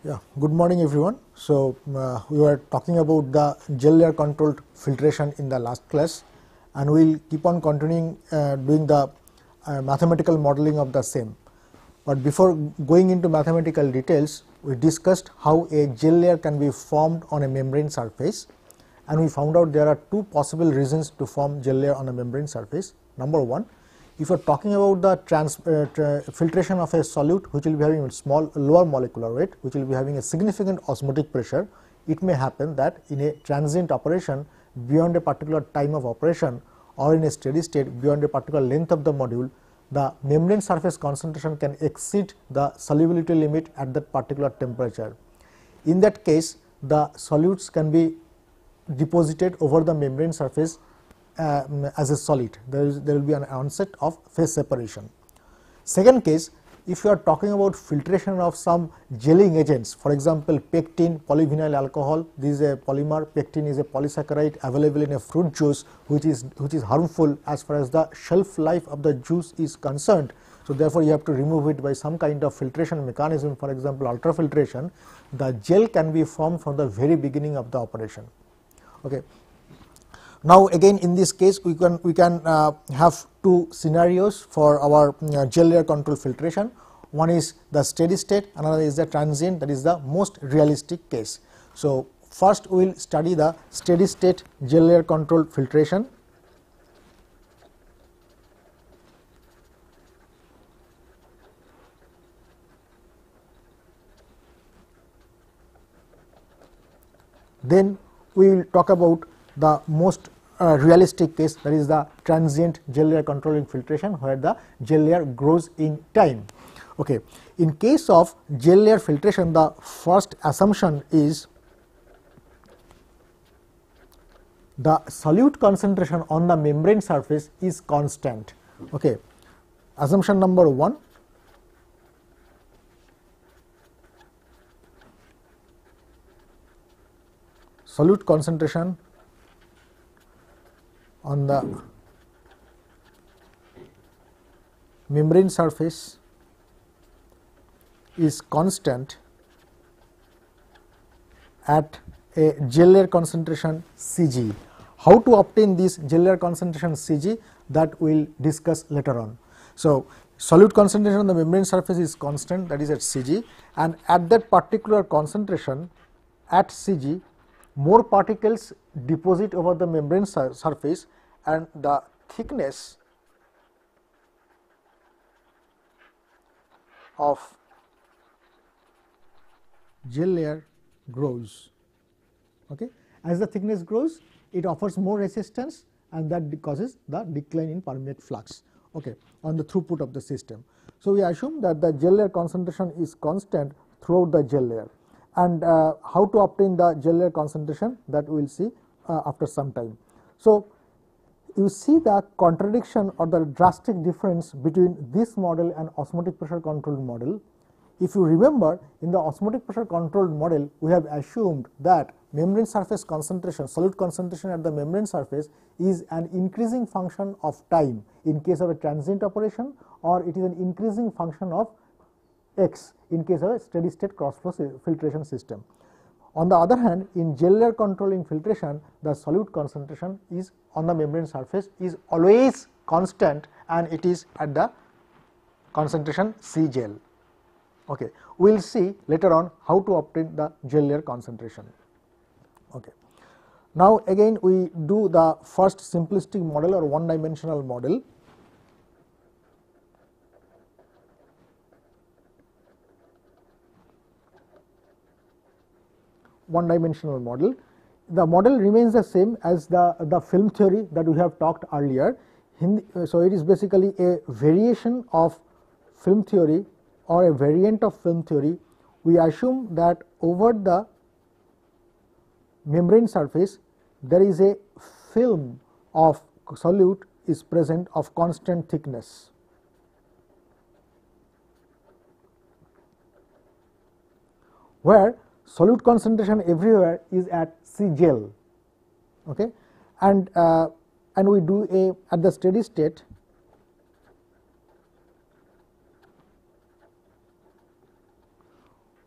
Yeah, good morning everyone. So, we were talking about the gel layer controlled filtration in the last class, and we will keep on continuing doing the mathematical modeling of the same. But before going into mathematical details, we discussed how a gel layer can be formed on a membrane surface, and we found out there are two possible reasons to form gel layer on a membrane surface. Number one, if you are talking about the filtration of a solute which will be having a small lower molecular weight, which will be having a significant osmotic pressure, it may happen that in a transient operation beyond a particular time of operation or in a steady state beyond a particular length of the module, the membrane surface concentration can exceed the solubility limit at that particular temperature. In that case, the solutes can be deposited over the membrane surface as a solid. There will be an onset of phase separation. Second case, if you are talking about filtration of some gelling agents, for example pectin, polyvinyl alcohol, this is a polymer. Pectin is a polysaccharide available in a fruit juice which is harmful as far as the shelf life of the juice is concerned. So therefore you have to remove it by some kind of filtration mechanism, for example ultrafiltration. The gel can be formed from the very beginning of the operation. Okay. Now again in this case we can have two scenarios for our gel layer control filtration. One is the steady state, another is the transient, that is the most realistic case. So first we will study the steady state gel layer control filtration. Then we will talk about the most realistic case, that is the transient gel layer controlling filtration, where the gel layer grows in time. Okay. In case of gel layer filtration, the first assumption is the solute concentration on the membrane surface is constant. Okay. Assumption number one, solute concentration on the membrane surface is constant at a gel layer concentration Cg. How to obtain this gel layer concentration Cg, that we will discuss later on. So solute concentration on the membrane surface is constant, that is at Cg, and at that particular concentration at Cg, more particles deposit over the membrane surface and the thickness of gel layer grows. Okay. As the thickness grows, it offers more resistance, and that causes the decline in permeate flux, okay, on the throughput of the system. So we assume that the gel layer concentration is constant throughout the gel layer. And how to obtain the gel layer concentration, that we will see after some time. So you see the contradiction or the drastic difference between this model and osmotic pressure controlled model. If you remember, in the osmotic pressure controlled model, we have assumed that membrane surface concentration, solute concentration at the membrane surface is an increasing function of time in case of a transient operation, or it is an increasing function of x in case of a steady state cross flow filtration system. On the other hand, in gel layer controlling filtration, the solute concentration is on the membrane surface is always constant, and it is at the concentration C gel. Okay. We will see later on how to obtain the gel layer concentration. Okay. Now again we do the first simplistic model or one dimensional model. One dimensional model. The model remains the same as the film theory that we have talked earlier. So it is basically a variation of film theory or a variant of film theory. We assume that over the membrane surface there is a film of solute is present of constant thickness. Where solute concentration everywhere is at C gel, okay, and we do a at the steady state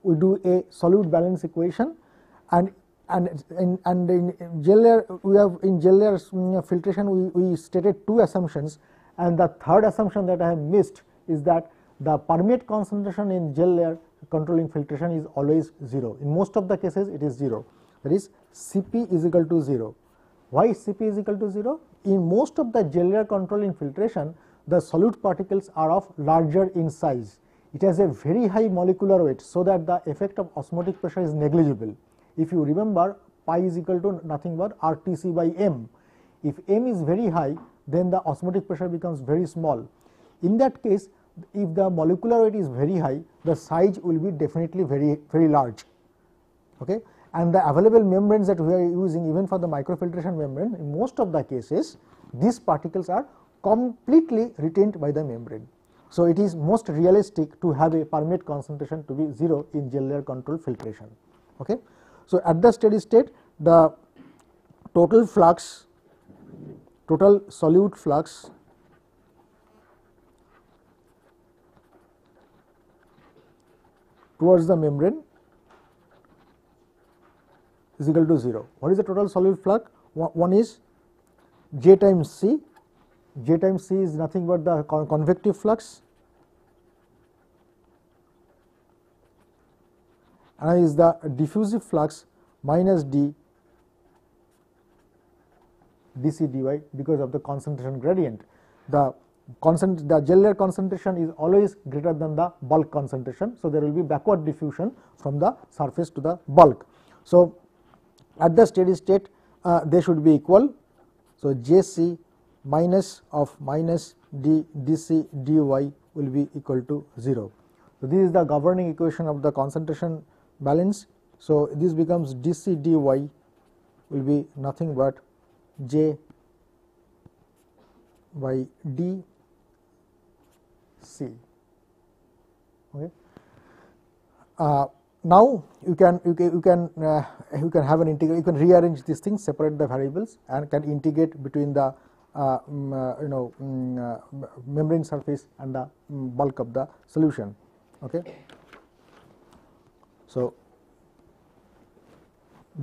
we do a solute balance equation, and in gel layer we have in gel layer filtration we stated two assumptions, and the third assumption that I have missed is that the permeate concentration in gel layer controlling filtration is always 0. In most of the cases it is 0, that is Cp is equal to 0. Why Cp is equal to 0? In most of the gel layer controlling filtration, the solute particles are of larger in size. It has a very high molecular weight, so that the effect of osmotic pressure is negligible. If you remember, pi is equal to nothing but RTC by m. If m is very high, then the osmotic pressure becomes very small. In that case, if the molecular weight is very high, the size will be definitely very large. Okay? And the available membranes that we are using, even for the microfiltration membrane, in most of the cases these particles are completely retained by the membrane. So it is most realistic to have a permeate concentration to be 0 in gel layer control filtration. Okay? So at the steady state, the total flux, total solute flux towards the membrane is equal to 0. What is the total solute flux? One is J times C. J times C is nothing but the convective flux, and is the diffusive flux minus d dC dy because of the concentration gradient. The gel layer concentration is always greater than the bulk concentration. So, there will be backward diffusion from the surface to the bulk. So, at the steady state they should be equal. So, Jc minus of minus d dC dy will be equal to 0. So, this is the governing equation of the concentration balance. So, this becomes dC dy will be nothing but J by d C. Okay. Now you can have an integral. You can rearrange these things, separate the variables, and can integrate between the membrane surface and the bulk of the solution. Okay. So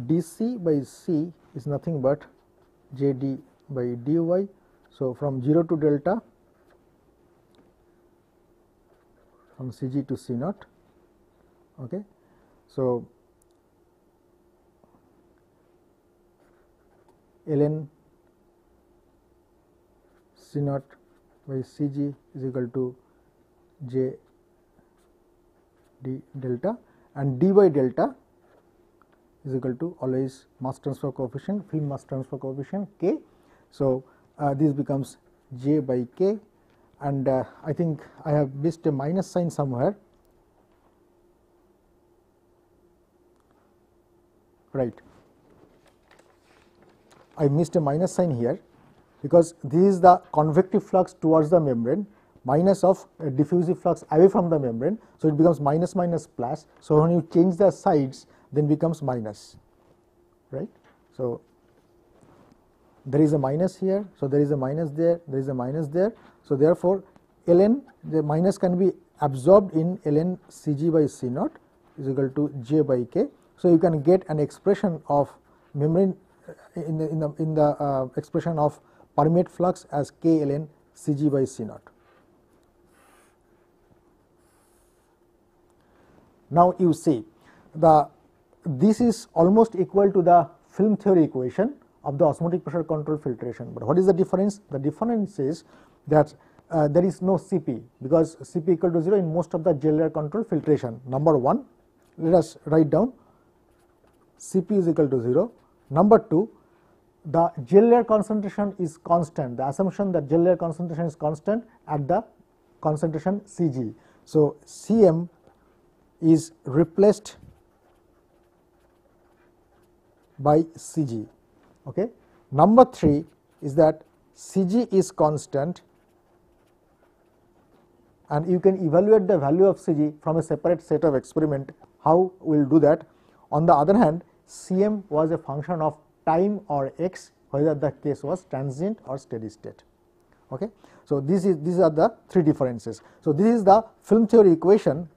dC by C is nothing but Jd by dy. So from 0 to delta, from Cg to C naught. Okay. So ln C naught by Cg is equal to J d delta, and dy delta is equal to always mass transfer coefficient, film mass transfer coefficient K. So this becomes J by K, and I think I have missed a minus sign somewhere. Right, I missed a minus sign here, because this is the convective flux towards the membrane minus of diffusive flux away from the membrane. So it becomes minus minus plus. So when you change the sides, then becomes minus, right. So there is a minus here, so there is a minus there, there is a minus there. So therefore ln, the minus can be absorbed in ln Cg by C naught is equal to J by K. So you can get an expression of membrane in the expression of permeate flux as K ln Cg by C naught. Now you see this is almost equal to the film theory equation of the osmotic pressure control filtration. But what is the difference? The difference is that there is no Cp, because Cp equal to 0 in most of the gel layer control filtration. Number 1, let us write down Cp is equal to 0. Number 2, the gel layer concentration is constant. The assumption that gel layer concentration is constant at the concentration Cg. So Cm is replaced by Cg. Okay. Number 3 is that Cg is constant, and you can evaluate the value of Cg from a separate set of experiment. How we will do that? On the other hand, Cm was a function of time or x, whether the case was transient or steady state. Okay. So these are the three differences. So this is the film theory equation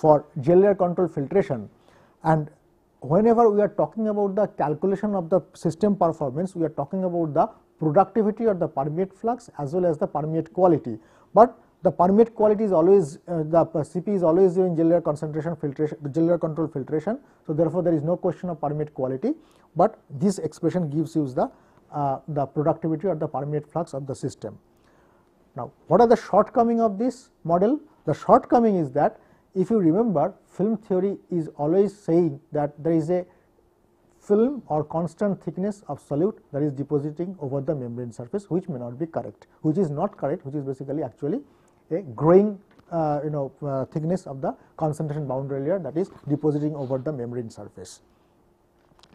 for gel layer control filtration, and whenever we are talking about the calculation of the system performance, we are talking about the productivity or the permeate flux as well as the permeate quality, but the permeate quality is always the CP is always in gel layer concentration filtration, the gel layer control filtration. So, therefore, there is no question of permeate quality, but this expression gives you the productivity or the permeate flux of the system. Now, what are the shortcomings of this model? The shortcoming is that if you remember, film theory is always saying that there is a film or constant thickness of solute that is depositing over the membrane surface, which may not be correct, which is not correct, which is basically actually a growing thickness of the concentration boundary layer that is depositing over the membrane surface.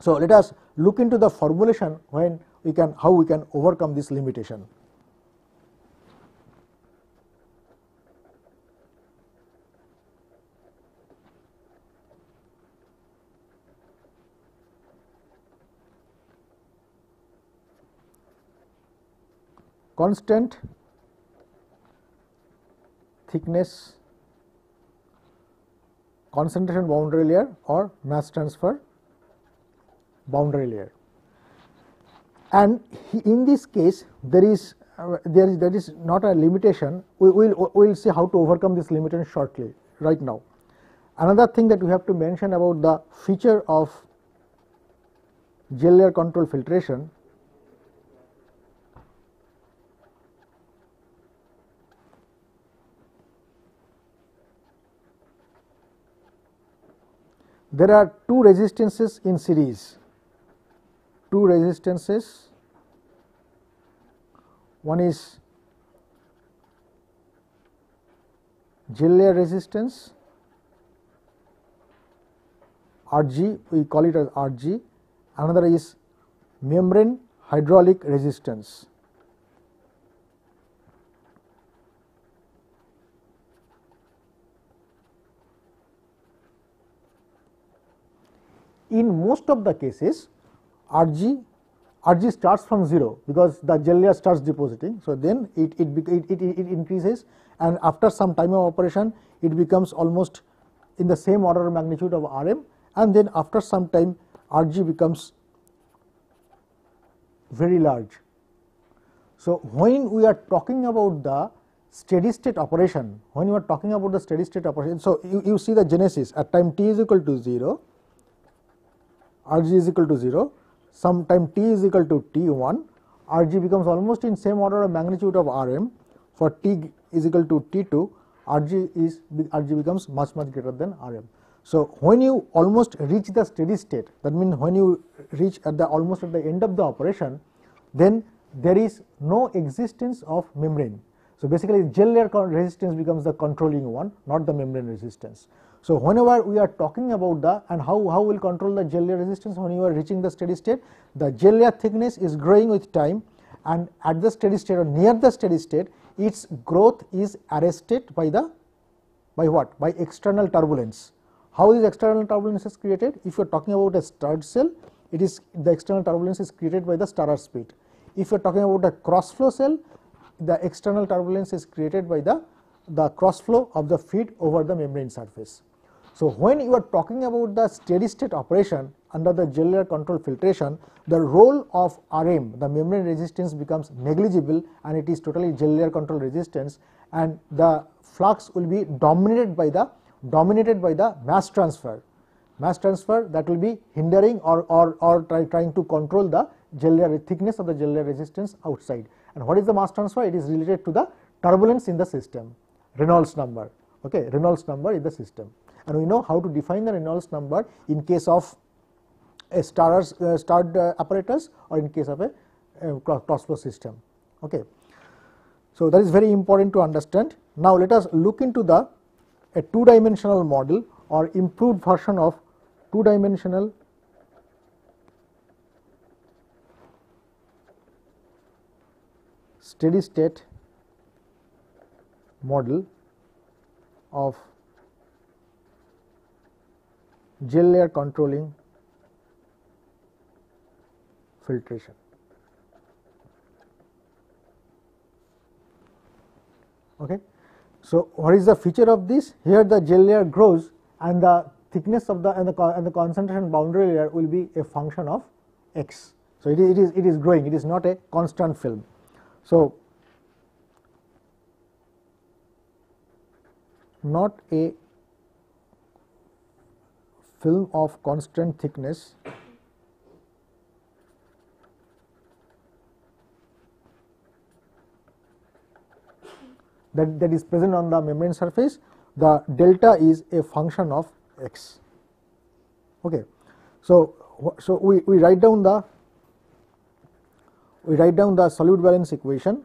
So, let us look into the formulation when we can how we can overcome this limitation. Constant thickness concentration boundary layer or mass transfer boundary layer, and in this case there is not a limitation. We will see how to overcome this limitation shortly. Right now, another thing that we have to mention about the feature of gel layer control filtration. There are two resistances in series, two resistances. One is gel layer resistance Rg, we call it as Rg, another is membrane hydraulic resistance. In most of the cases, Rg starts from 0 because the gel layer starts depositing. So, then it increases, and after some time of operation it becomes almost in the same order of magnitude of Rm, and then after some time Rg becomes very large. So, when we are talking about the steady state operation, so you see the genesis at time t is equal to 0, Rg is equal to 0, sometime t is equal to T1, Rg becomes almost in same order of magnitude of Rm. For t is equal to T2, Rg becomes much greater than Rm. So, when you almost reach the steady state, that means when you reach at the almost at the end of the operation, then there is no existence of membrane. So, basically gel layer resistance becomes the controlling one, not the membrane resistance. So, whenever we are talking about the and how we will control the gel layer resistance when you are reaching the steady state, the gel layer thickness is growing with time, and at the steady state or near the steady state, its growth is arrested by what? By external turbulence. How is external turbulence is created? If you are talking about a stirred cell, it is the external turbulence is created by the stirrer speed. If you are talking about a cross flow cell, the external turbulence is created by the cross flow of the feed over the membrane surface. So, when you are talking about the steady state operation under the gel layer control filtration, the role of Rm, the membrane resistance, becomes negligible, and it is totally gel layer control resistance, and the flux will be dominated by the mass transfer that will be hindering or trying to control the gel layer thickness of the gel layer resistance outside. And what is the mass transfer? It is related to the turbulence in the system, Reynolds number. Okay, Reynolds number in the system, and we know how to define the Reynolds number in case of a stirred apparatus or in case of a cross flow system. Okay. So, that is very important to understand. Now, let us look into a two-dimensional model or improved version of two-dimensional steady state model of gel layer controlling filtration. Okay. So, what is the feature of this? Here the gel layer grows and the thickness of the and the concentration boundary layer will be a function of x. So, it is growing, it is not a constant film. So, not a film of constant thickness that is present on the membrane surface, the delta is a function of x. Okay. So, we write down the solute valence equation.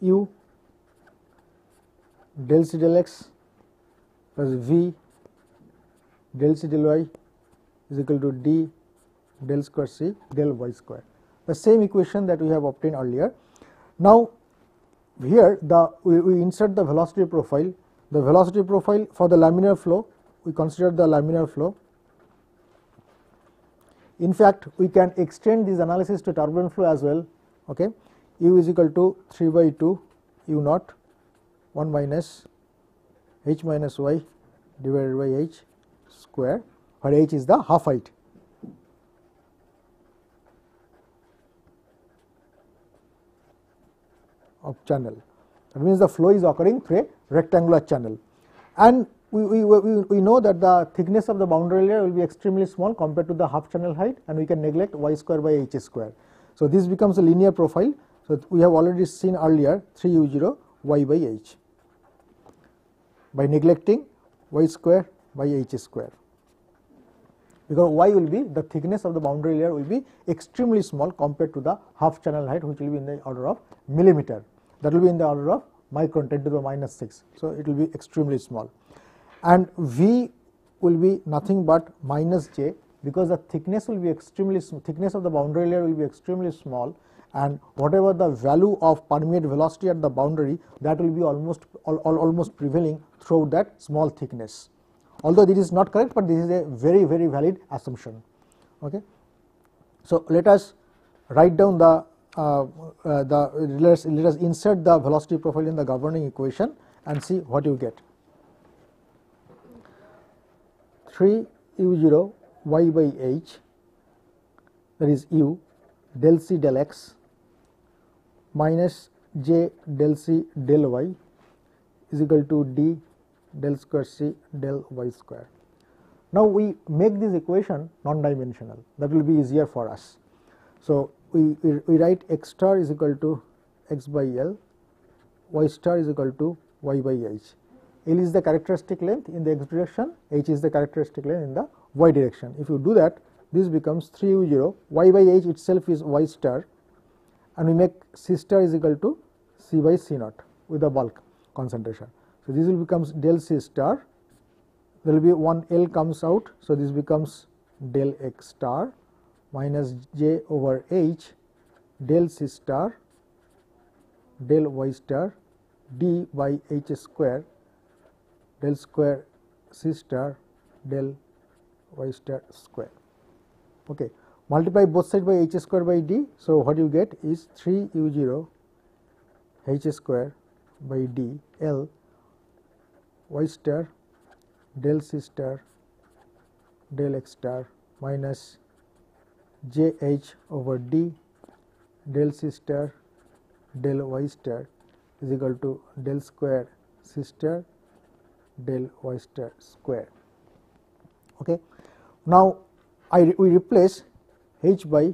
U del C del x plus V del C del y is equal to d del square C del y square, the same equation that we have obtained earlier. Now, here we insert the velocity profile. The velocity profile for the laminar flow, we consider the laminar flow. In fact, we can extend this analysis to turbulent flow as well. Okay. U is equal to 3 by 2 u naught 1 minus h minus y divided by h square, where h is the half height. Of channel. That means the flow is occurring through a rectangular channel, and we know that the thickness of the boundary layer will be extremely small compared to the half channel height, and we can neglect y square by h square. So, this becomes a linear profile. So, we have already seen earlier 3 u0 y by h by neglecting y square by h square, because y will be the thickness of the boundary layer will be extremely small compared to the half channel height, which will be in the order of millimeter, that will be in the order of micron 10 to the minus 6. So, it will be extremely small, and V will be nothing but minus j, because the thickness will be extremely thickness of the boundary layer will be extremely small, and whatever the value of permeate velocity at the boundary, that will be almost prevailing throughout that small thickness. Although this is not correct, but this is a very valid assumption. Okay. So, let us write down let us insert the velocity profile in the governing equation and see what you get. 3 u0 y by h, that is u del c del x minus j del c del y is equal to d del square c del y square. Now, we make this equation non-dimensional, that will be easier for us. So, we write x star is equal to x by L, y star is equal to y by h. L is the characteristic length in the x direction, h is the characteristic length in the y direction. If you do that, this becomes 3 u0, y by h itself is y star, and we make c star is equal to c by c naught with the bulk concentration. So, this will becomes del c star, there will be one L comes out. So, this becomes del x star minus j over h del c star del y star d by h square del square c star del y star square. Okay. Multiply both sides by h square by d. So, what you get is 3 u0 h square by d L y star del c star del x star minus j h over d del c star del y star is equal to del square c star del y star square. Okay. Now, we replace h by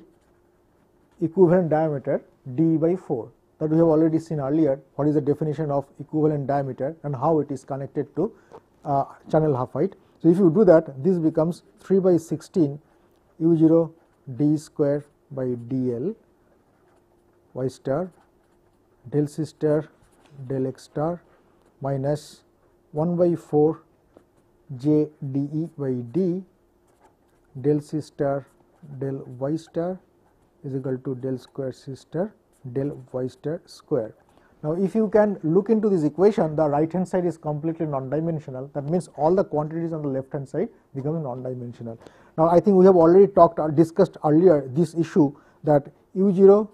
equivalent diameter d by 4, that we have already seen earlier what is the definition of equivalent diameter and how it is connected to channel half height. So, if you do that, this becomes 3 by 16 u0 d square by dl y star del c star del x star minus 1 by 4 j de by d del c star del y star is equal to del square c star del y star square. Now, if you can look into this equation, the right hand side is completely non-dimensional. That means all the quantities on the left hand side become non-dimensional. Now, I think we have already discussed earlier this issue that u0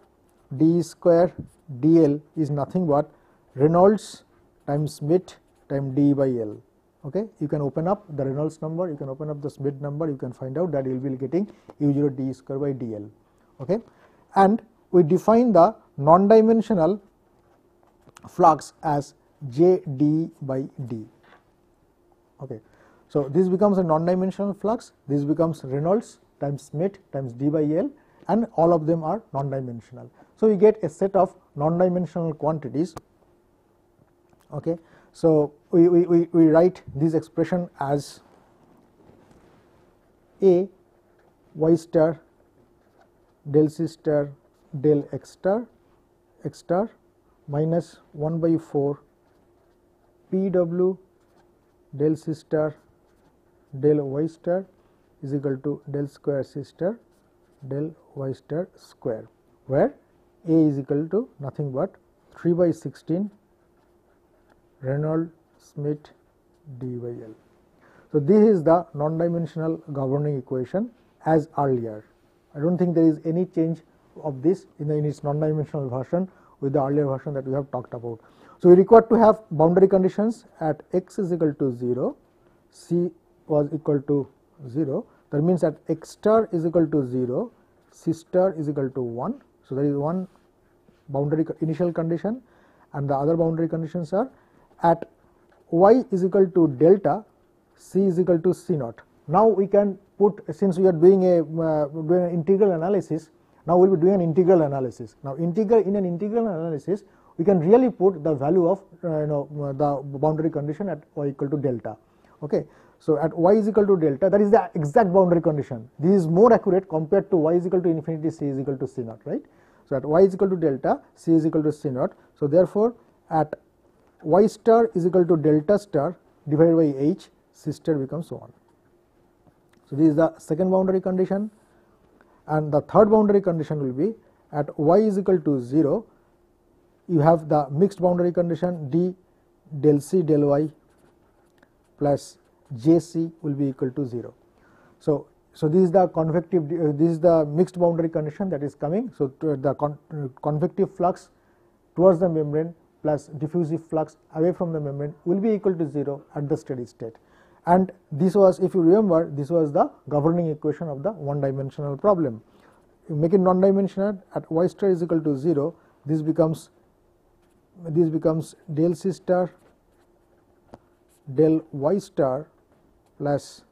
d square dl is nothing but Reynolds times Schmidt times d by L. Okay, you can open up the Reynolds number, you can open up the Schmidt number, you can find out that you will be getting u0 d square by dl. Okay, and we define the non-dimensional flux as j d by d. Okay, so this becomes a non-dimensional flux, this becomes Reynolds times Schmidt times d by L, and all of them are non-dimensional. So we get a set of non-dimensional quantities. Okay, so we write this expression as A y star del c star del x star minus 1 by 4 Pw del c star del y star is equal to del square c star del y star square, where A is equal to nothing but 3 by 16 Reynolds Schmidt d by L. So this is the non-dimensional governing equation as earlier. I don't think there is any change of this in its non-dimensional version with the earlier version that we have talked about. So we require to have boundary conditions at x is equal to 0, c was equal to 0. That means at x star is equal to 0, c star is equal to 1. So there is one boundary initial condition, and the other boundary conditions are at y is equal to delta, c is equal to c naught. Now we can put, since we are doing an integral analysis, now we will be doing an integral analysis. Now in an integral analysis, we can really put the value of the boundary condition at y equal to delta. Okay, so at y is equal to delta, that is the exact boundary condition. This is more accurate compared to y is equal to infinity, c is equal to c naught, right? So at y is equal to delta, c is equal to c naught. So therefore at y star is equal to delta star divided by h, c star becomes 1. So this is the second boundary condition, and the third boundary condition will be at y is equal to 0, you have the mixed boundary condition d del c del y plus jc will be equal to 0. So this is the convective, this is the mixed boundary condition that is coming. So the convective flux towards the membrane plus diffusive flux away from the membrane will be equal to 0 at the steady state. And this was, if you remember, this was the governing equation of the one dimensional problem. You make it non-dimensional, at y star is equal to 0, this becomes del c star del y star plus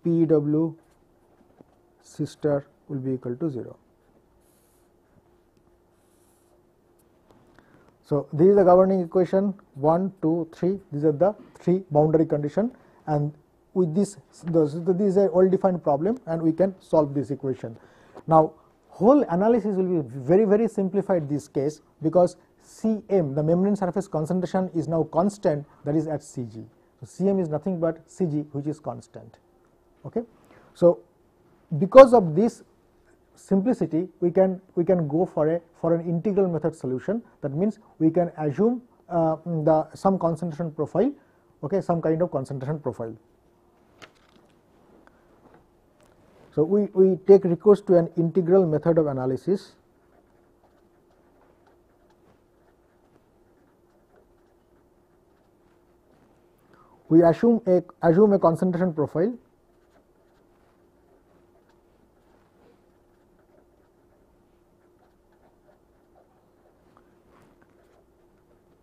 Pw c star will be equal to 0. So this is the governing equation 1, 2, 3. These are the three boundary condition, and with this is a well defined problem, and we can solve this equation. Now whole analysis will be very simplified this case, because Cm, the membrane surface concentration, is now constant, that is at Cg. So Cm is nothing but Cg, which is constant. Okay, so because of this simplicity, we can go for an integral method solution. That means we can assume some concentration profile, okay, some kind of concentration profile. So we take recourse to an integral method of analysis. We assume a concentration profile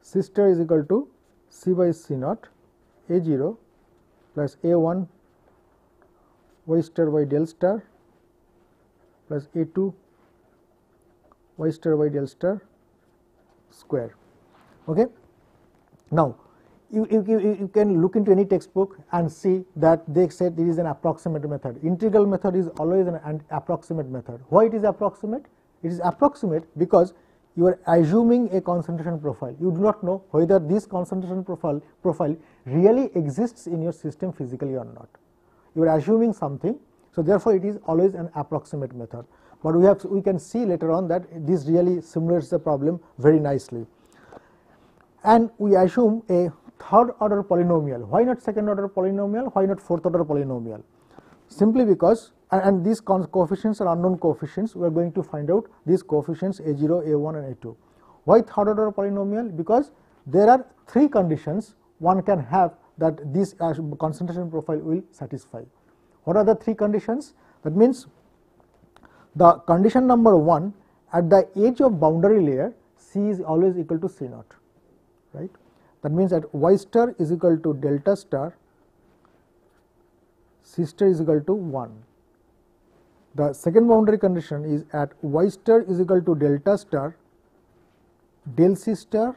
C star is equal to C by C naught A0 plus A1 y star by del star plus A2 y star by del star square. Okay. Now you can look into any textbook and see that they said it is an approximate method. Integral method is always an approximate method. Why it is approximate? It is approximate because you are assuming a concentration profile. You do not know whether this concentration profile really exists in your system physically or not. You are assuming something, so therefore it is always an approximate method. But we can see later on that this really simulates the problem very nicely. And we assume a third order polynomial. Why not second order polynomial? Why not fourth order polynomial? Simply because and these coefficients are unknown coefficients. We are going to find out these coefficients A0, A1 and A2. Why third order polynomial? Because there are three conditions one can have that this concentration profile will satisfy. What are the three conditions? That means the condition number 1, at the edge of boundary layer C is always equal to C naught, right. That means at y star is equal to delta star, C star is equal to 1. The second boundary condition is at y star is equal to delta star, del C star,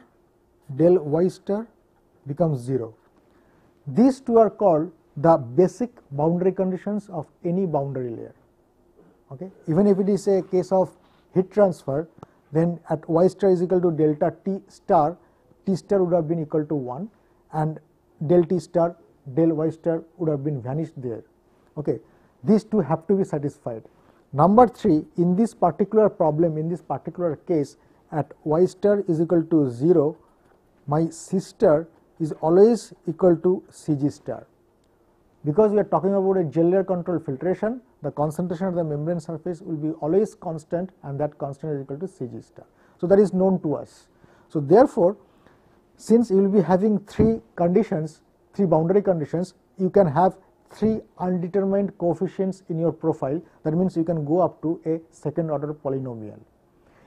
del y star becomes 0. These two are called the basic boundary conditions of any boundary layer. Okay. Even if it is a case of heat transfer, then at y star is equal to delta T star would have been equal to 1 and del T star, del y star would have been vanished there. Okay. These two have to be satisfied. Number 3, in this particular problem, in this particular case, at y star is equal to 0, my C star is always equal to Cg star. Because we are talking about a gel layer control filtration, the concentration of the membrane surface will be always constant and that constant is equal to Cg star. So, that is known to us. So, therefore, since you will be having three conditions, three boundary conditions, you can have three undetermined coefficients in your profile. That means you can go up to a second order polynomial.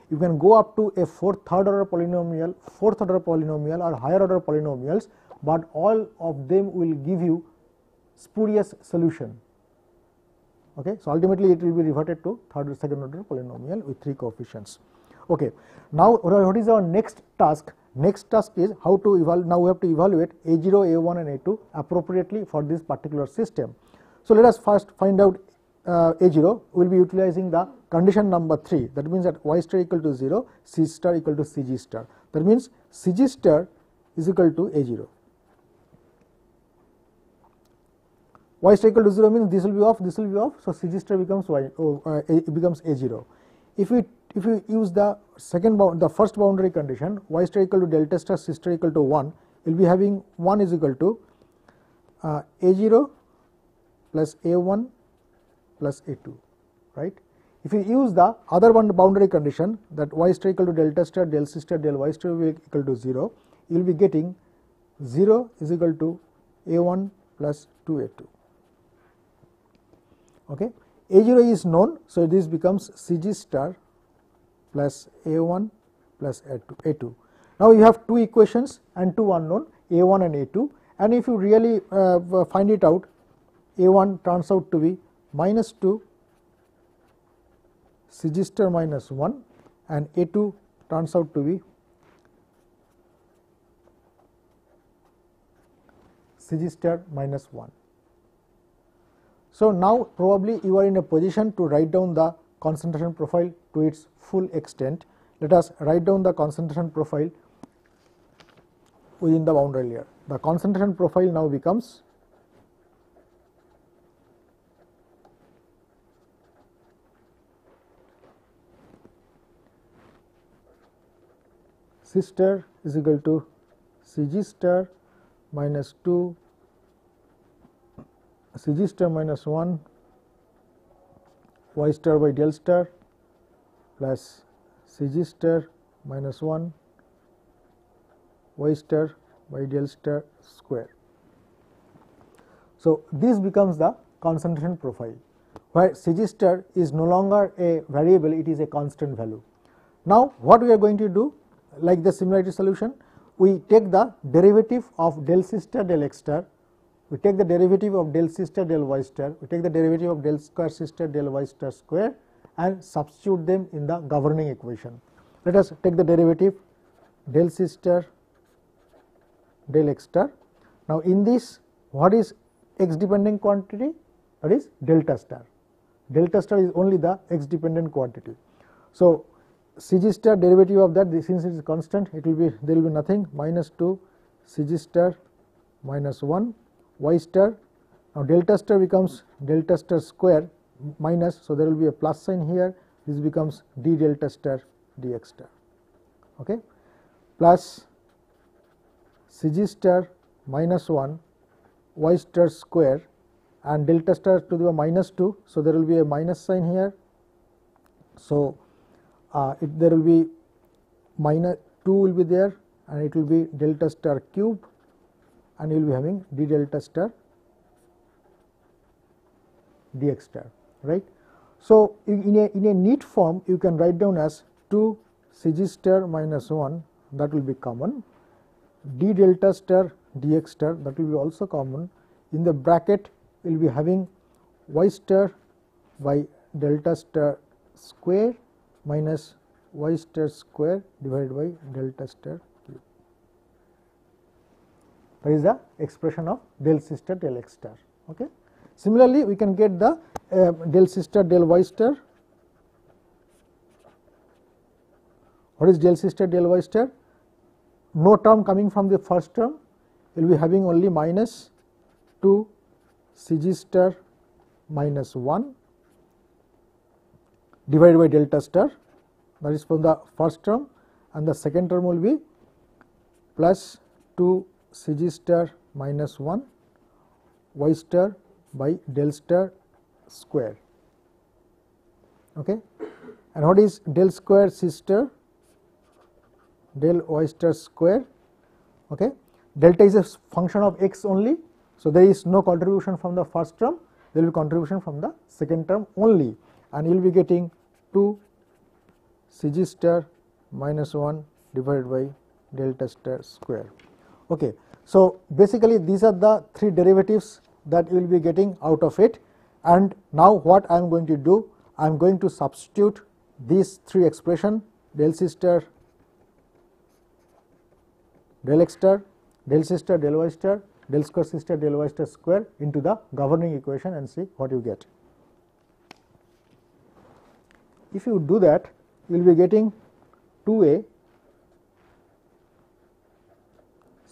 You can go up to a third order polynomial, fourth order polynomial or higher order polynomials, but all of them will give you spurious solution. Okay. So, ultimately it will be reverted to third or second order polynomial with three coefficients. Okay. Now, what is our next task? Next task is how to evaluate. Now, we have to evaluate A0, A1 and A2 appropriately for this particular system. So, let us first find out A0. We will be utilizing the condition number 3, that means that y star equal to 0, C star equal to Cg star. That means Cg star is equal to A0. Y star equal to 0 means this will be off, this will be off. So, Cg star becomes it becomes A0. If we use the first boundary condition, y star equal to delta star, C star equal to 1, we will be having 1 is equal to A0 plus A1 plus A2, right. If you use the other one boundary condition, that y star equal to delta star, del C star, del y star will be equal to 0, you will be getting 0 is equal to A1 plus 2A2. Okay. A0 is known, so this becomes Cg star plus A1 plus A2. Now, you have two equations and two unknown, A1 and A2, and if you really find it out, A1 turns out to be minus 2 Cg star minus 1 and A2 turns out to be Cg star minus 1. So, now probably you are in a position to write down the concentration profile to its full extent. Let us write down the concentration profile within the boundary layer. The concentration profile now becomes C star is equal to Cg star minus 2 Cg star minus 1 y star by del star plus Cg star minus 1 y star by del star square. So, this becomes the concentration profile, where Cg star is no longer a variable, it is a constant value. Now, what we are going to do, like the similarity solution, we take the derivative of del C star, del x star, we take the derivative of del C star, del y star, we take the derivative of del square C star, del y star square and substitute them in the governing equation. Let us take the derivative del C star, del x star. Now, in this, what is x dependent quantity? That is delta star. Delta star is only the x dependent quantity. So, Cg star derivative of that, since it is constant, it will be, there will be nothing, minus 2 Cg star minus 1 y star. Now, delta star becomes delta star square minus, so there will be a plus sign here, this becomes d delta star dx star, okay, plus Cg star minus 1 y star square and delta star to the power minus 2. So, there will be a minus sign here. So, there will be minus 2 will be there, and it will be delta star cube, and you will be having d delta star dx star, right. So, in a neat form you can write down as 2 Cg star minus 1, that will be common, d delta star dx star, that will be also common. In the bracket we will be having y star by delta star square minus y star square divided by delta star cube. That is the expression of del C star del x star. Okay. Similarly, we can get the del C star del y star. What is del C star del y star? No term coming from the first term, we will be having only minus 2 Cg star minus 1 divided by delta star, that is from the first term, and the second term will be plus 2 Cg star minus 1 y star by del star square. Okay. And what is del square C star? Del y star square. Okay. Delta is a function of x only. So, there is no contribution from the first term, there will be contribution from the second term only, and you will be getting 2 Cg star minus 1 divided by delta star square. Okay. So, basically these are the 3 derivatives that you will be getting out of it, and now what I am going to do, I am going to substitute these 3 expression del C star del x star, del C star del y star, del square C star del y star square into the governing equation and see what you get. If you do that, you will be getting 2a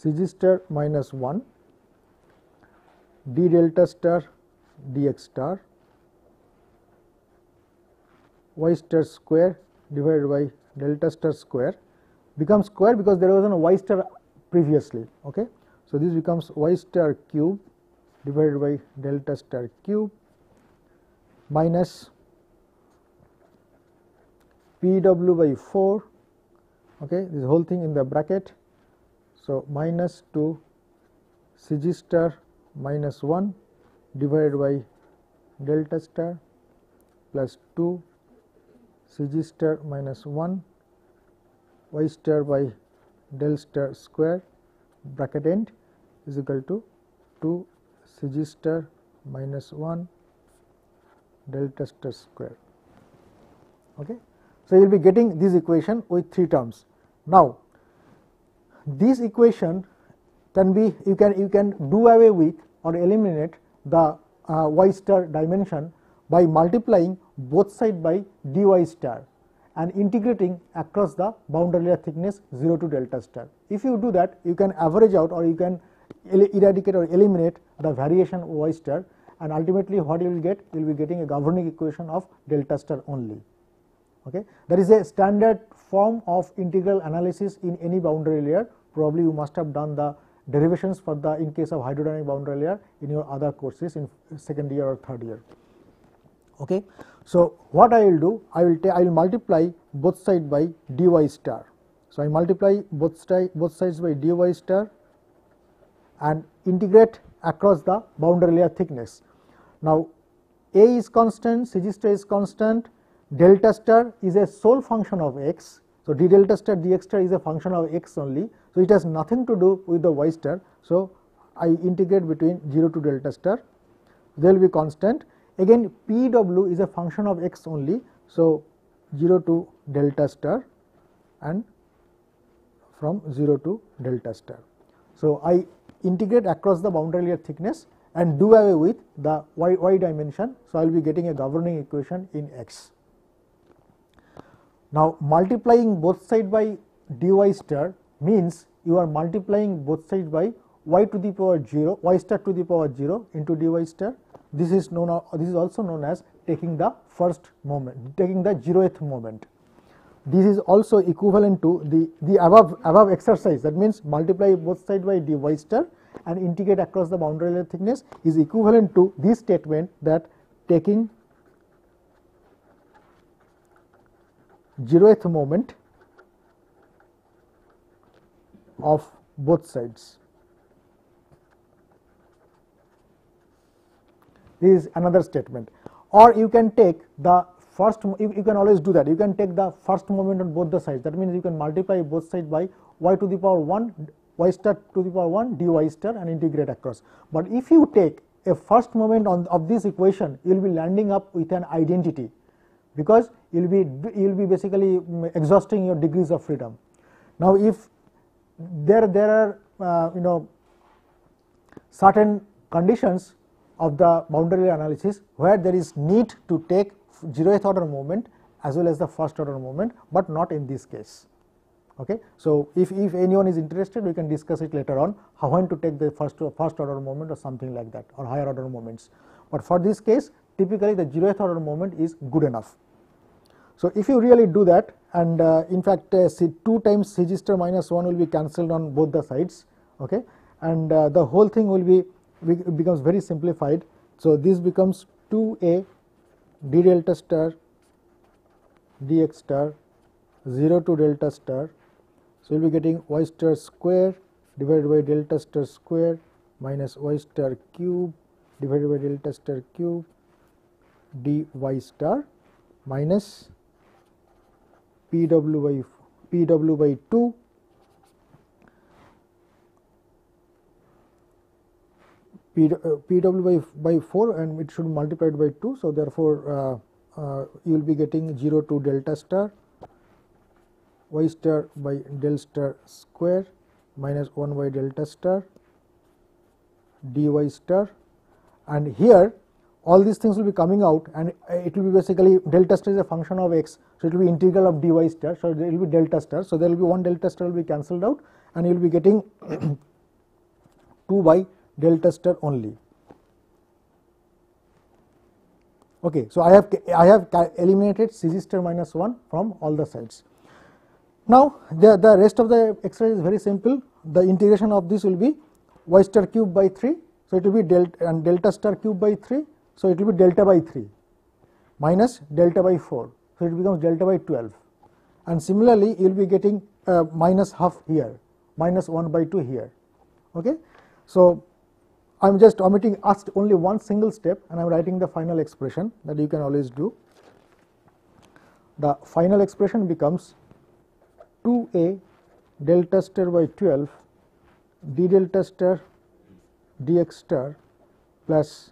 Cg star minus 1 d delta star dx star y star square divided by delta star square becomes square because there was a y star previously. Okay. So, this becomes y star cube divided by delta star cube minus Pw by 4, okay, this whole thing in the bracket. So, minus 2 Cg star minus 1 divided by delta star plus 2 Cg star minus 1 y star by del star square bracket end is equal to 2 Cg star minus 1 delta star square. Okay. So, you will be getting this equation with 3 terms. Now, this equation can be you can do away with or eliminate the y star dimension by multiplying both sides by dy star and integrating across the boundary layer thickness 0 to delta star. If you do that, you can average out or you can eradicate or eliminate the variation of y star, and ultimately what you will get, you will be getting a governing equation of delta star only. Okay. That is a standard form of integral analysis in any boundary layer. Probably you must have done the derivations for the in case of hydrodynamic boundary layer in your other courses in second year or third year. Okay. So, what I will do, I will multiply both sides by dy star. So, I multiply both sides by dy star and integrate across the boundary layer thickness. Now, a is constant, Cg star is constant, delta star is a sole function of x. So, d delta star dx star is a function of x only. So, it has nothing to do with the y star. So, I integrate between 0 to delta star, they will be constant. Again Pw is a function of x only. So, 0 to delta star and from 0 to delta star. So, I integrate across the boundary layer thickness and do away with the y dimension. So, I will be getting a governing equation in x. Now, multiplying both sides by dy star means you are multiplying both sides by y to the power 0, y star to the power 0 into dy star. This is also known as taking the first moment, taking the 0th moment. This is also equivalent to the above exercise. That means multiply both sides by dy star and integrate across the boundary layer thickness is equivalent to this statement that taking 0th moment of both sides. This is another statement. Or you can take the first, you can always do that, you can take the first moment on both the sides. That means you can multiply both sides by y to the power 1 y star to the power 1 dy star and integrate across. But if you take a first moment of this equation, you will be landing up with an identity, because you will be basically exhausting your degrees of freedom. Now, if there are certain conditions of the boundary layer analysis where there is need to take 0th order moment as well as the first order moment, but not in this case. Okay. So, if anyone is interested, we can discuss it later on, how when to take the first order moment or something like that, or higher order moments. But for this case, typically the 0th order moment is good enough. So, if you really do that, and in fact 2 times c g star minus 1 will be cancelled on both the sides, okay, and the whole thing will be becomes very simplified. So, this becomes 2a d delta star dx star 0 to delta star. So, we will be getting y star square divided by delta star square minus y star cube divided by delta star cube dy star minus Pw by 2 Pw by 4, and it should be multiplied by 2. So, therefore, you will be getting 0 to delta star y star by del star square minus 1 by delta star dy star, and here all these things will be coming out, and it will be basically delta star is a function of x. So, it will be integral of dy star. So, there will be delta star. So, there will be one delta star will be cancelled out, and you will be getting 2 by delta star only. Okay. So, I have eliminated c g star minus 1 from all the sides. Now, the rest of the exercise is very simple. The integration of this will be y star cube by 3. So, it will be delta star cube by 3. So, it will be delta by 3 minus delta by 4. So, it becomes delta by 12, and similarly you will be getting minus half here, minus 1 by 2 here. Okay. So, I am just omitting only one single step, and I am writing the final expression that you can always do. The final expression becomes 2a delta star by 12 d delta star dx star plus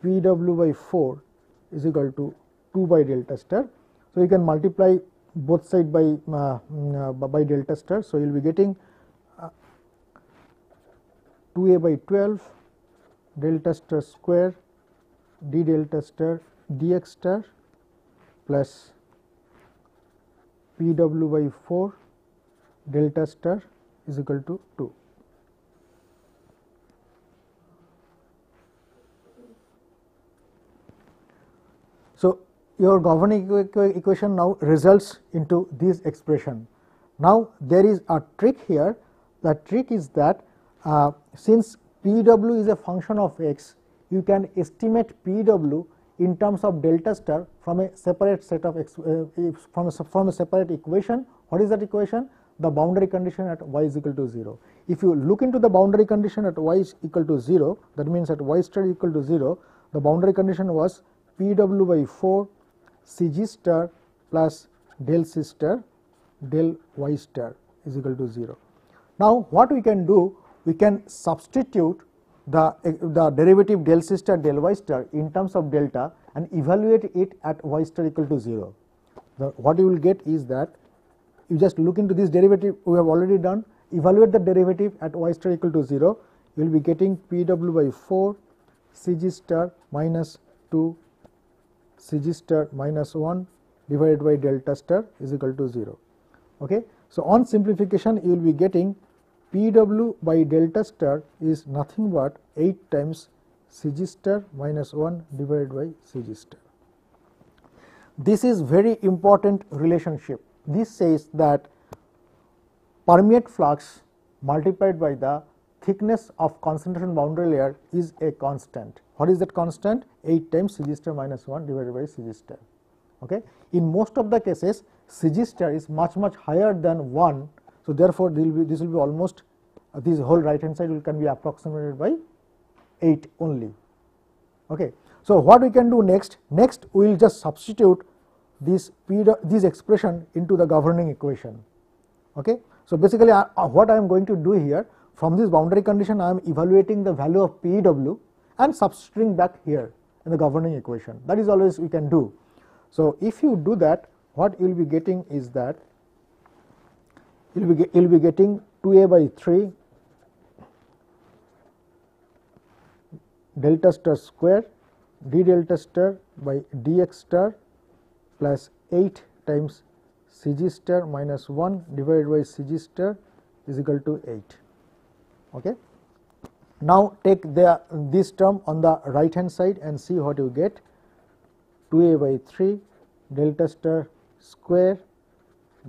Pw by 4 is equal to 2 by delta star. So, you can multiply both sides by delta star. So, you will be getting 2a by 12 delta star square d delta star dx star plus Pw by 4 delta star is equal to 2. So, your governing equation now results into this expression. Now, there is a trick here. The trick is that since Pw is a function of x, you can estimate Pw in terms of delta star from a separate set of from a separate equation. What is that equation? The boundary condition at y is equal to 0. If you look into the boundary condition at y is equal to 0, that means at y star equal to 0, the boundary condition was Pw by 4 Cg star plus del C star del y star is equal to 0. Now, what we can do? We can substitute the derivative del C star del y star in terms of delta and evaluate it at y star equal to 0. What you will get is that you just look into this derivative we have already done, evaluate the derivative at y star equal to 0, you will be getting Pw by 4 Cg star minus 2 Cg star minus 1 divided by delta star is equal to 0. Okay. So, on simplification you will be getting Pw by delta star is nothing but 8 times Cg star minus 1 divided by Cg star. This is very important relationship. This says that permeate flux multiplied by the thickness of concentration boundary layer is a constant. What is that constant? 8 times Cg star minus 1 divided by Cg star. Okay. In most of the cases, Cg star is much higher than 1. So, therefore, this will be almost this whole right hand side can be approximated by 8 only. Okay. So, what we can do next? Next, we will just substitute this expression into the governing equation. Okay. So, basically, what I am going to do here, from this boundary condition, I am evaluating the value of PEW and substituting back here in the governing equation. That is always we can do. So, if you do that, what you will be getting is that you will be getting 2a by 3 delta star square d delta star by dx star plus 8 times Cg star minus 1 divided by Cg star is equal to 8. Okay. Now, take this term on the right hand side and see what you get. 2a by 3 delta star square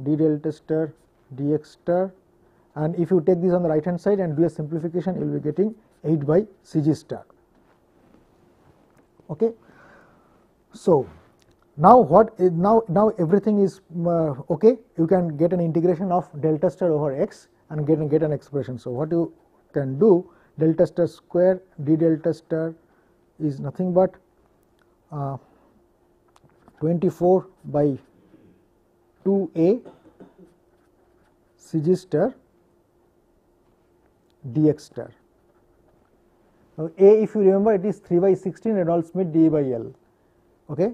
d delta star dx star, and if you take this on the right hand side and do a simplification, you will be getting 8 by Cg star. Okay. So, now now everything is okay. You can get an integration of delta star over x and get an expression. So, what you can do, delta star square d delta star is nothing but 24 by 2a Cg star dx star. Now, a, if you remember, it is 3 by 16 Reynolds-Smith d by L. Okay.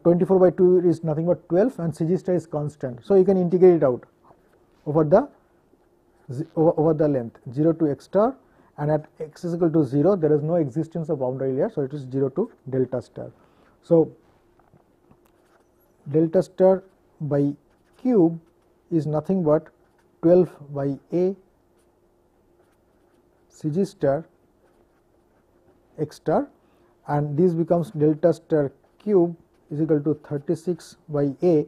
24 by 2 is nothing but 12 and Cg star is constant. So, you can integrate it out over the length 0 to x star, and at x is equal to 0 there is no existence of boundary layer. So, it is 0 to delta star. So, delta star by cube is nothing but 12 by a Cg star x star, and this becomes delta star cube is equal to 36 by a.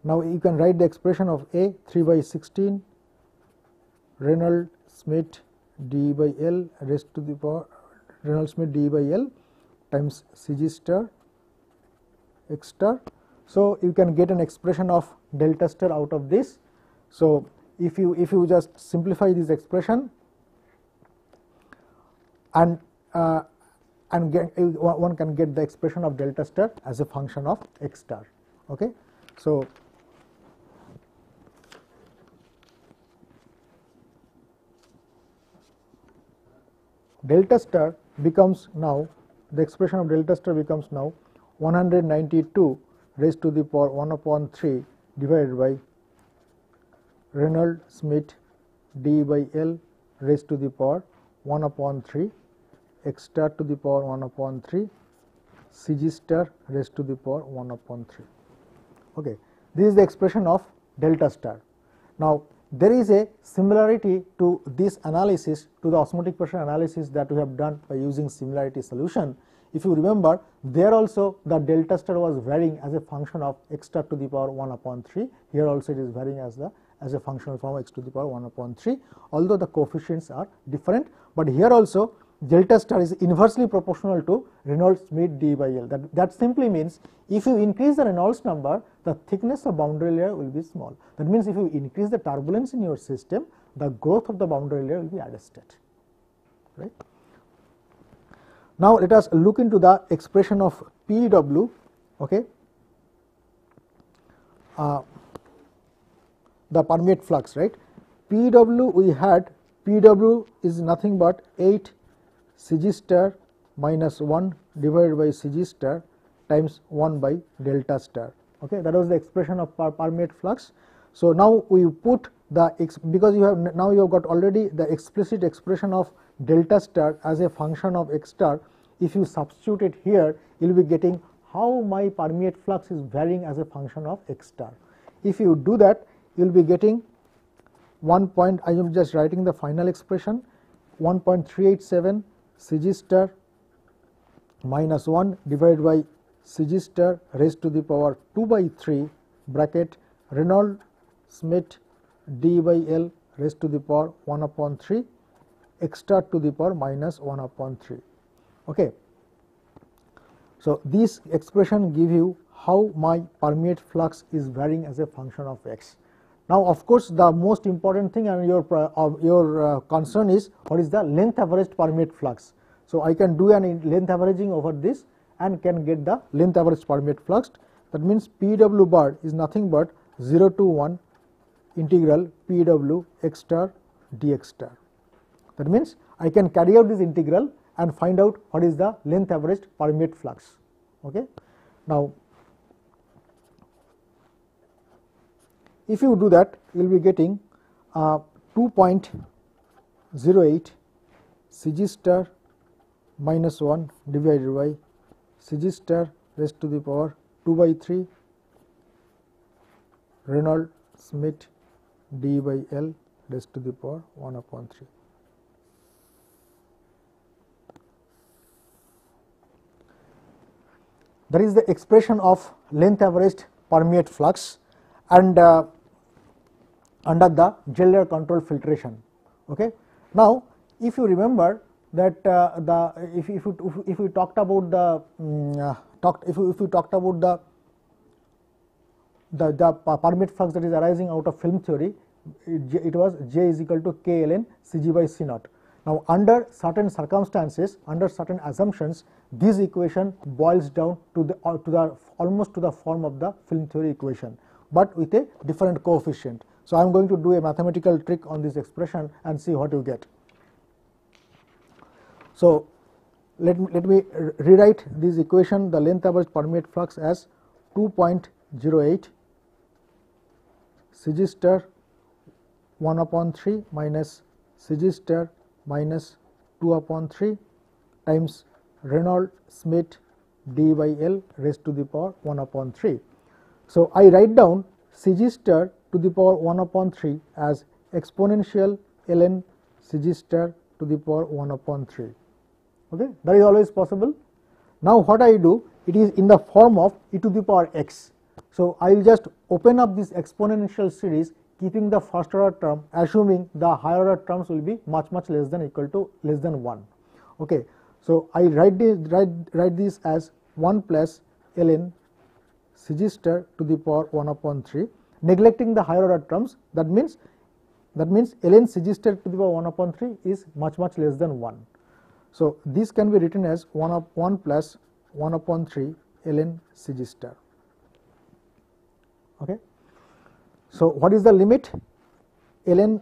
Now, you can write the expression of a 3 by 16 Reynolds-Smith d by L raised to the power Reynolds-Smith d by L times Cg star x star. So, you can get an expression of delta star out of this. So, if you just simplify this expression and one can get the expression of delta star as a function of x star. Okay. So, delta star becomes now, the expression of delta star becomes now 192 raised to the power 1 upon 3 divided by Reynolds-Smith d by L raised to the power 1 upon 3 x star to the power 1 upon 3 Cg star raised to the power 1 upon 3. Okay. This is the expression of delta star. Now, there is a similarity to this analysis to the osmotic pressure analysis that we have done by using similarity solution. If you remember, there also the delta star was varying as a function of x star to the power 1 upon 3. Here also it is varying as a functional form x to the power 1 upon 3, although the coefficients are different, but here also delta star is inversely proportional to Reynolds-Smith d by L. That simply means if you increase the Reynolds number, the thickness of boundary layer will be small. That means if you increase the turbulence in your system, the growth of the boundary layer will be arrested. Right. Now, let us look into the expression of PW. Okay. The permeate flux, right. PW, we had PW is nothing but 8 Cg star minus 1 divided by Cg star times 1 by delta star. Okay, that was the expression of permeate flux. So, now we put the because you have got already the explicit expression of delta star as a function of x star. If you substitute it here, you will be getting how my permeate flux is varying as a function of x star. If you do that, you will be getting 1 point, I am just writing the final expression, 1.387 Cg star minus 1 divided by Cg star raised to the power 2 by 3 bracket Reynolds-Smith d by L raised to the power 1 upon 3 x star to the power minus 1 upon 3. Okay. So, this expression give you how my permeate flux is varying as a function of x. Now, of course, the most important thing and your concern is what is the length averaged permeate flux. So, I can do an length averaging over this and can get the length averaged permeate flux. That means P w bar is nothing but 0 to 1 integral P w x star dx star. That means I can carry out this integral and find out what is the length averaged permeate flux. Okay. Now, if you do that, you will be getting 2.08 Cg star minus 1 divided by Cg star raised to the power 2 by 3 Reynolds Schmidt d by L raised to the power 1 upon 3. That is the expression of length averaged permeate flux and under the gel layer control filtration. Okay. Now, if you remember that if we talked about the if we talked about the permeate flux that is arising out of film theory, it was J is equal to K ln Cg by C naught. Now, under certain circumstances, under certain assumptions, this equation boils down to the almost to the form of the film theory equation, but with a different coefficient. So, I am going to do a mathematical trick on this expression and see what you get. So, let me rewrite this equation, the length averaged permeate flux as 2.08 Cg star 1 upon 3 minus Cg star minus 2 upon 3 times Reynolds Schmidt d by L raised to the power 1 upon 3. So, I write down Cg star to the power 1 upon 3 as exponential ln Cg star to the power 1 upon 3. Okay. That is always possible. Now, what I do, it is in the form of e to the power x. So, I will just open up this exponential series keeping the first order term, assuming the higher order terms will be much less than equal to less than 1. Okay. So, I write this as 1 plus ln Cg star to the power 1 upon 3, neglecting the higher order terms. That means ln Cg star to the power 1 upon 3 is much less than 1. So, this can be written as 1 plus 1 upon 3 ln Cg star. Okay. So, what is the limit? The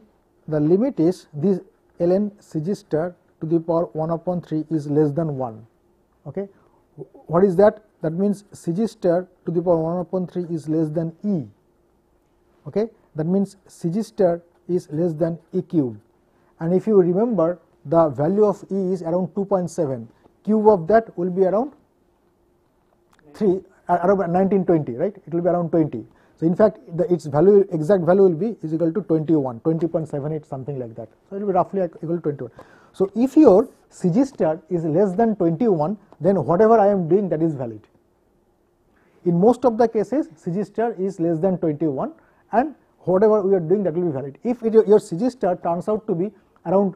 limit is this ln Cg star to the power 1 upon 3 is less than 1. Okay. What is that? That means Cg star to the power 1 upon 3 is less than E. Okay. That means Cg star is less than E cube, and if you remember, the value of E is around 2.7, cube of that will be around 3, around 1920, right? It will be around 20. So, in fact, its value, exact value will be is equal to 21, 20.78, something like that. So, it will be roughly equal to 21. So, if your Cg star is less than 21, then whatever I am doing, that is valid. In most of the cases, Cg star is less than 21, and whatever we are doing, that will be valid. If your Cg star turns out to be around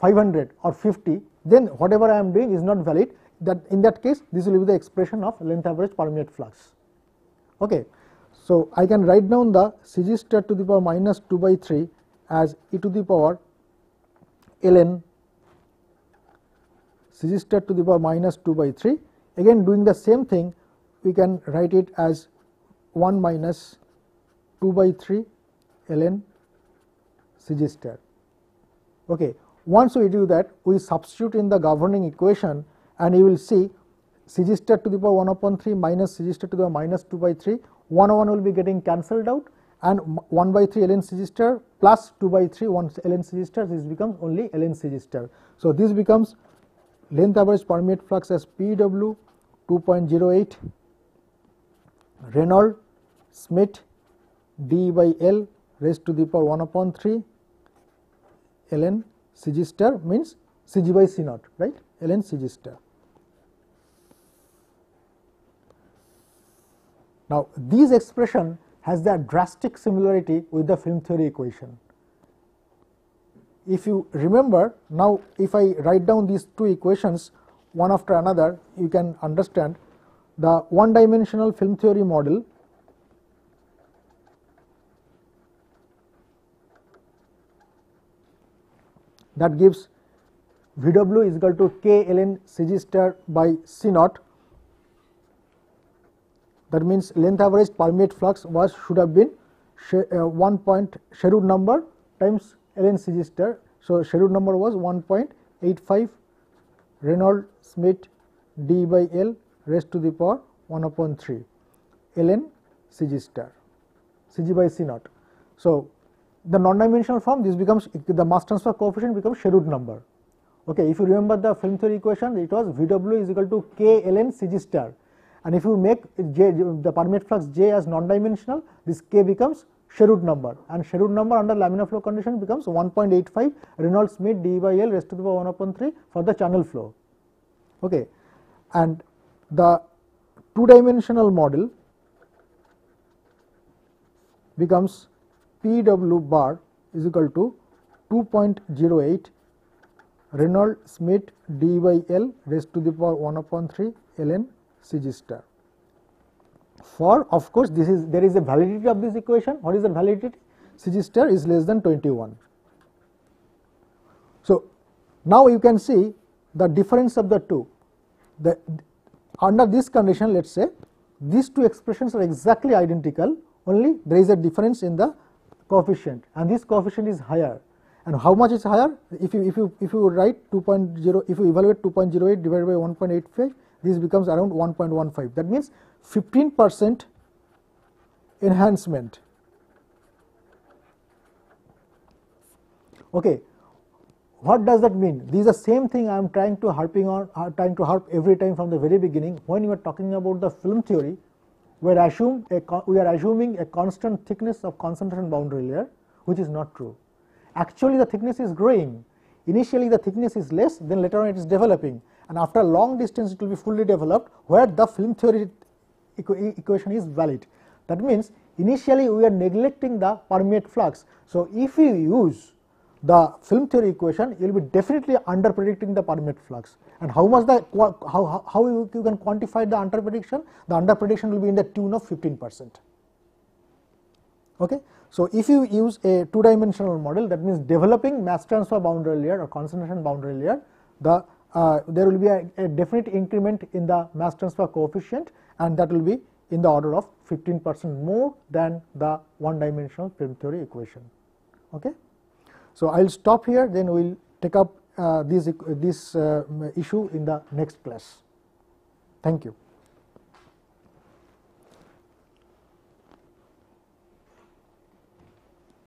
500 or 50, then whatever I am doing is not valid. That in that case, this will be the expression of length average permeate flux. Okay. So, I can write down the Cg star to the power minus 2 by 3 as e to the power ln Cg star to the power minus 2 by 3. Again, doing the same thing, we can write it as 1 minus 2 by 3 ln Cg star. Okay. Once we do that, we substitute in the governing equation, and you will see Cg star to the power 1 upon 3 minus Cg star to the power minus 2 by 3, 1 will be getting cancelled out, and 1 by 3 ln Cg star plus 2 by 3 1 ln Cg star, this becomes only ln Cg star. So, this becomes length average permeate flux as Pw 2.08 Reynolds Schmidt d by L raised to the power 1 upon 3 ln Cg star, means Cg by C naught, right, ln Cg star. Now, this expression has the drastic similarity with the film theory equation. if you remember, now if I write down these two equations one after another, you can understand the one dimensional film theory model that gives VW is equal to K ln Cg star by C naught. That means length average permeate flux should have been 1 point Sherwood number times ln Cg star. So, Sherwood number was 1.85 Reynolds Smith d by L raised to the power 1 upon 3 ln Cg star, Cg by C naught. So, the non-dimensional form, this becomes the mass transfer coefficient becomes Sherwood number. Okay, if you remember the film theory equation, it was VW is equal to K ln Cg star, and if you make J, the permeate flux J as non-dimensional, this K becomes Sherwood number, and Sherwood number under laminar flow condition becomes 1.85 Reynolds Smith d by L raised to the power 1 upon 3 for the channel flow. Okay, and the two dimensional model becomes PW bar is equal to 2.08 Reynolds Smith d by L raised to the power 1 upon 3 ln Cg star. For, of course, there is a validity of this equation. What is the validity? Cg star is less than 21. So, now you can see the difference of the two. Under this condition, let us say these two expressions are exactly identical, only there is a difference in the coefficient, and this coefficient is higher. And how much is higher? If you write 2.0, if you evaluate 2.08 divided by 1.85, this becomes around 1.15. That means 15% enhancement. Okay, what does that mean? This is the same thing I am trying to harp every time from the very beginning. When you are talking about the film theory, we are assuming a constant thickness of concentration boundary layer, which is not true. Actually, the thickness is growing. Initially, the thickness is less, then later on it is developing, and after a long distance, it will be fully developed, where the film theory equation is valid. That means, initially we are neglecting the permeate flux. So, if you use the film theory equation, you will be definitely under predicting the permeate flux. And how much how you can quantify the under prediction? The under prediction will be in the tune of 15%. Okay. So, if you use a two dimensional model, that means developing mass transfer boundary layer or concentration boundary layer, there will be a definite increment in the mass transfer coefficient, and that will be in the order of 15% more than the one dimensional film theory equation. Okay. So, I will stop here, then we will take up this issue in the next class. Thank you.